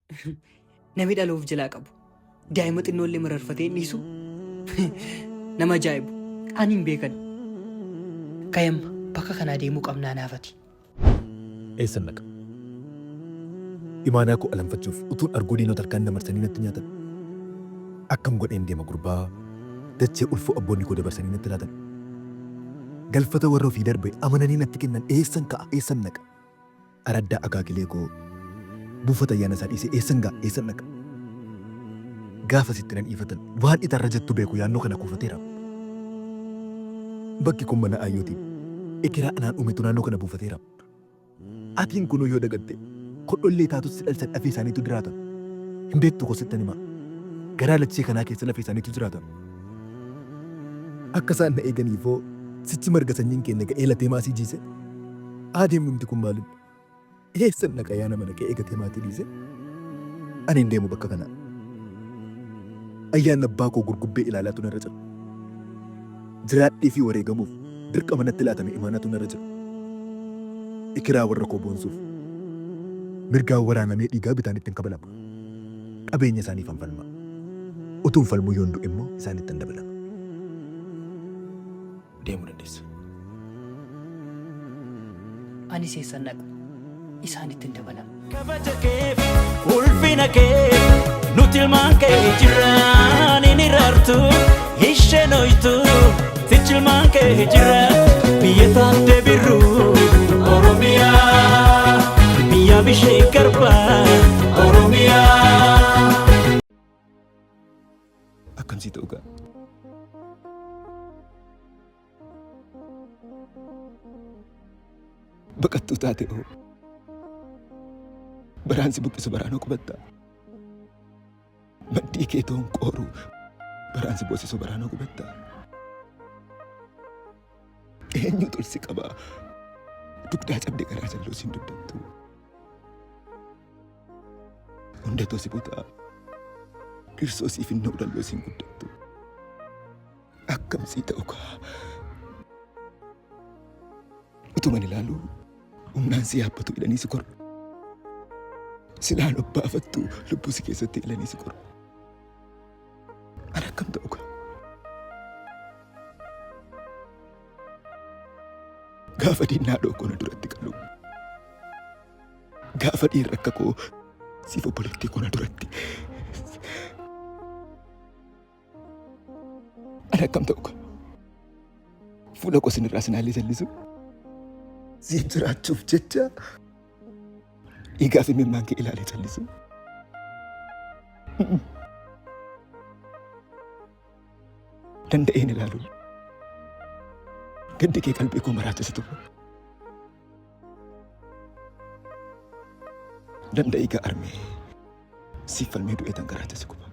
Namni dhaloof jalaa qabu. Daa'ima xinnoolee mararfatee dhiisu. Nama ajaa'ibu. Ani hin beekan. Kayamma bakka kanaa deemuu qabnaa naafati. Eessan naqa? Imaanaa koo alanfachuuf utuun arguu diinota harkaan dabarsanii natti nyaatan. Akkam godheen deema gurbaa dachee ulfoo abboonni koo dabarsanii natti laatan. Galfata warra ofii darbe amananii natti kennan eessan ka'a eessan naqa? Araddaa akaakilee koo buufata ayyaana isaa dhiisee eessan ga'a eessan naqa? Gaafa sitti nan dhiifatan waan itarra jettu beeku yaannoo kana kuufateera. Bakki kun mana ayyootiin ekeraa anaan uumetu naannoo kana buufateera. Atiin kunuu yoo dagatte kodhollee taatus si dhalsan lafee isaaniitu jiraata. Hin beektu kosittan himaa. Garaa lachee kanaa keessa lafee isaaniitu jiraata. Akka isaan na eeganiifoo sichi marga sanyiin keenya ga'ee latee maasii jiise. Adeem numti kun maalin? Eessan naqa yaa nama naqee eegatee maatii dhiise? Ani hin deemu bakka kanaa. Ayyaanni abbaa koo gurgubbee ilaalaatu narra jira. Jiraadhii fi wareegamuuf dirqama natti laatame imaanaatu narra jira. Ekeraa warra koo boonsuuf mirgaan waraanamee dhiigaa bitaan ittiin kabalama. Qabeenya isaanii fanfalma. Utuun falmuu yoon du'e immoo isaanitti hin dabalama. Deemuu dandeessa. Ani seessan naqa. Isaanitti hin dabalama. Kabaja kee ulfina kee nuti ilmaan kee jiraan inni raartu isheen hoytu sichi ilmaan kee jira biyya taate birruu Oromiyaa biyya bishee garbaa Oromiyaa. Akkamsii ta'u gaa? Baqattuu taate oo baraansi buqqisu baraanoo qubattaa. Maddii kee toon qooruu baraansi boosisu baraanoo qubattaa. Eenyu tolsi qabaa dugdaa cabdee garaa jalloo siin duddattu. Hundatoo si butaa dhirsoo siif hin dhalloo siin guddattu. Akkamsii ta'u kaa? Utuman ilaaluu humnaan si yaabbatu hidhanii si korru. Silaan obbaafattu lubbuu si keessatti ilanii si qoru. Ani akkam ta'u kaa? Gaafa diinaa dhookoo na duratti qalu. Gaafa dhiirri akka koo siif obboleettii koo na duratti. Ani akkam ta'u kaa? Fuula koo sinirraa sinaallee jallisu. Siif jiraachuuf jecha dhiigaa fi mimmaan kee ilaalee callisu. Danda'een ilaalu. Gaddi kee qalbii koo maraachisa ture. Danda'ii gaa armee siif falmee du'ee tan garaachisa kuba.